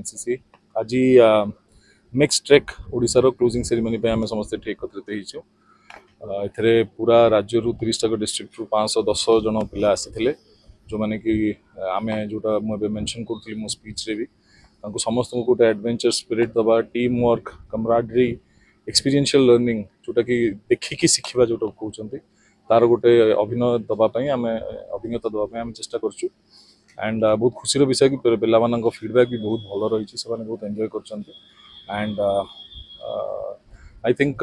NCC आज mix track ओडिशार closing ceremony पे आम समस्त एकत्रित होते पूरा राज्य 30 टा डिस्ट्रिक्ट 510 जन पिला आसी जो मैंने कि आम जोटा मुझे मेंशन करूँ मो स्पीच रे भी समस्त को गोटे एडवेंचर स्पिरिट दबा team work camaraderie experiential learning जोटा कि देखिकी शिखा जो कहते तार गोटे अभिनय दवापाई आम अभिज्ञता दवापाई आम चेष्टा करूँ एंड बहुत खुशी विषय कि पे फीडबैक भी बहुत भल रही है बहुत एंजॉय कर आई थिंक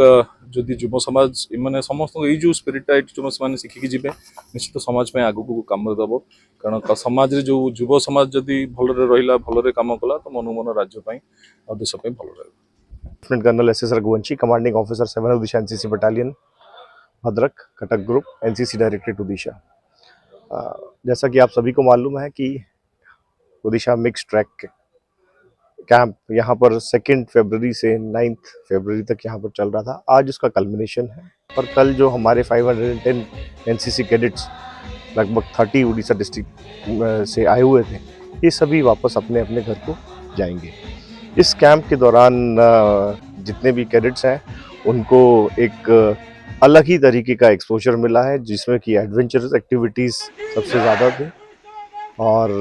जदि युव समाज मैंने समस्त यो स्पिरिटा जो मैंने शिखिकी जी निश्चित समाज में आगू को कम दब कारण समाज रे जो युव समाज जदि भल रहा भल कम कला तो मन मन राज्य और देश भल रहा। Lieutenant colonel S Raghuvanshi, commanding officer 7 Odisha NCC battalion, Bhadrak, Cuttack group, NCC directorate Odisha. जैसा कि आप सभी को मालूम है कि ओडिशा मिक्स ट्रैक कैंप यहाँ पर 2 फरवरी से 9 फरवरी तक यहाँ पर चल रहा था। आज उसका कल्मिनेशन है और कल जो हमारे 510 एनसीसी कैडेट्स लगभग 30 उड़ीसा डिस्ट्रिक्ट से आए हुए थे, ये सभी वापस अपने अपने घर को जाएंगे। इस कैंप के दौरान जितने भी कैडेट्स हैं उनको एक अलग ही तरीके का एक्सपोजर मिला है, जिसमें कि एडवेंचरस एक्टिविटीज़ सबसे ज़्यादा थे और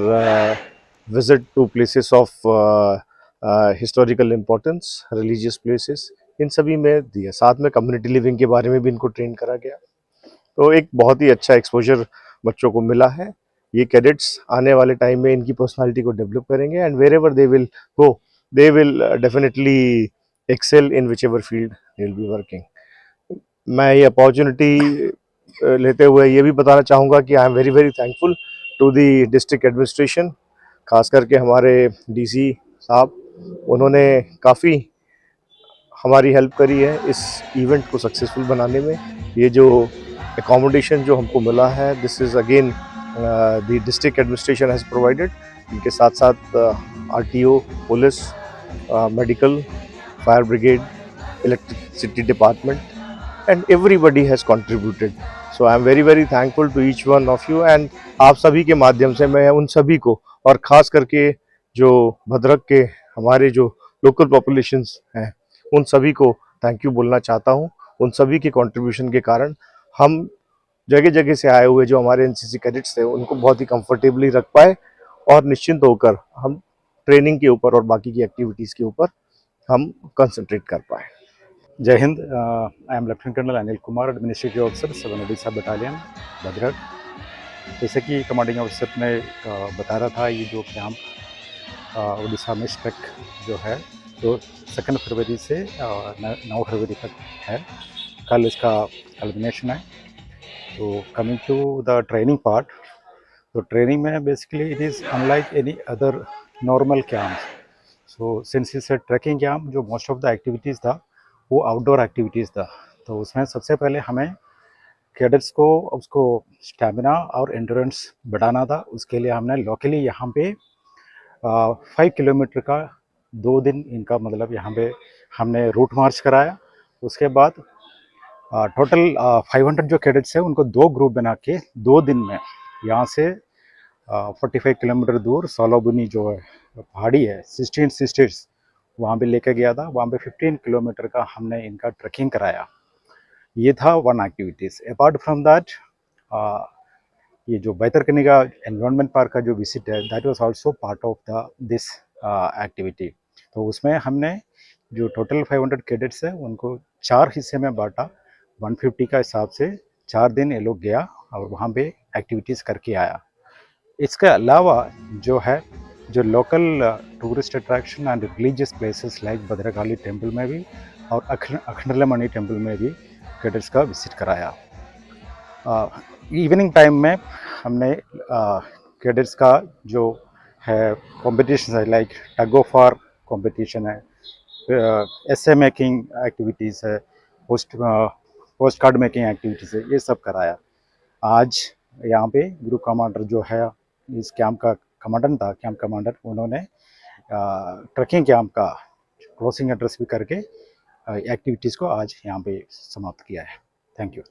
visit to places of historical importance, religious places, इन सभी में दिया। साथ में कम्युनिटी लिविंग के बारे में भी इनको ट्रेन करा गया। तो एक बहुत ही अच्छा एक्सपोजर बच्चों को मिला है। ये कैडेट्स आने वाले टाइम में इनकी पर्सनालिटी को डेवलप करेंगे and wherever they will go they will definitely excel in whichever field they will be working. मैं ये अपॉर्चुनिटी लेते हुए ये भी बताना चाहूँगा कि I am very very thankful to the district administration, खास करके हमारे डीसी साहब, उन्होंने काफ़ी हमारी हेल्प करी है इस इवेंट को सक्सेसफुल बनाने में। ये जो एकोमोडेशन जो हमको मिला है, this is again the district administration has provided. इनके साथ साथ RTO, police, medical, fire brigade, electricity department, and everybody has contributed. So I am very very thankful to each one of you and आप सभी के माध्यम से मैं उन सभी को और ख़ास करके जो भद्रक के हमारे जो लोकल पॉपुलेशंस हैं उन सभी को थैंक यू बोलना चाहता हूँ। उन सभी के कंट्रीब्यूशन के कारण हम जगह जगह से आए हुए जो हमारे एनसीसी कैडेट्स थे उनको बहुत ही कंफर्टेबली रख पाए और निश्चिंत होकर हम ट्रेनिंग के ऊपर और बाकी की एक्टिविटीज़ के ऊपर हम कंसंट्रेट कर पाए। Jai Hind. I am lieutenant colonel Anil Kumar, administrative officer 7 Odisha battalion, Bhadrak. जैसे कि कमांडिंग ऑफिसर ने बता रहा था, ये जो कैंप ओडिशा मिक्स ट्रैक जो है तो 2 फरवरी से 9 फरवरी तक है। कल इसका कल्मिनेशन है। तो coming to the training part, तो ट्रेनिंग में basically it is unlike any other normal camp. So since it's a trekking camp, जो मोस्ट ऑफ द एक्टिविटीज़ था वो आउटडोर एक्टिविटीज़ था। तो उसमें सबसे पहले हमें कैडेट्स को उसको स्टैमिना और एंड्योरेंस बढ़ाना था। उसके लिए हमने लोकली यहाँ पे 5 किलोमीटर का 2 दिन इनका मतलब यहाँ पे हमने रूट मार्च कराया। उसके बाद टोटल 500 जो कैडेट्स हैं उनको 2 ग्रुप बना के 2 दिन में यहाँ से 45 किलोमीटर दूर सोलोबुनी जो है पहाड़ी है, 16 सिस्टर्स, वहाँ पे लेके गया था। वहाँ पे 15 किलोमीटर का हमने इनका ट्रैकिंग कराया। ये था one activities. Apart from that, ये जो बैतरकनिका एनवायरनमेंट पार्क का जो विजिट है, that was also part of the this activity. तो उसमें हमने जो टोटल 500 कैडेट्स हैं उनको 4 हिस्से में बांटा। 150 का हिसाब से 4 दिन ये लोग गया और वहाँ पे एक्टिविटीज़ करके आया। इसके अलावा जो है जो local tourist attraction and religious places like Bhadrakali temple में भी और अखंडलमणि टेम्पल में भी कैडेट्स का विजिट कराया। इवनिंग टाइम में हमने कैडेट्स का जो है कॉम्पिटिशन है, like tug of war competition है, एसे मेकिंग एक्टिविटीज़ है, पोस्ट कार्ड मेकिंग एक्टिविटीज़ है, ये सब कराया। आज यहाँ पे ग्रुप कमांडर जो है इस कैंप का कमांडेंट था, कैंप कमांडर, उन्होंने ट्रैकिंग कैंप का क्लोजिंग एड्रेस भी करके एक्टिविटीज़ को आज यहाँ पे समाप्त किया है। Thank you.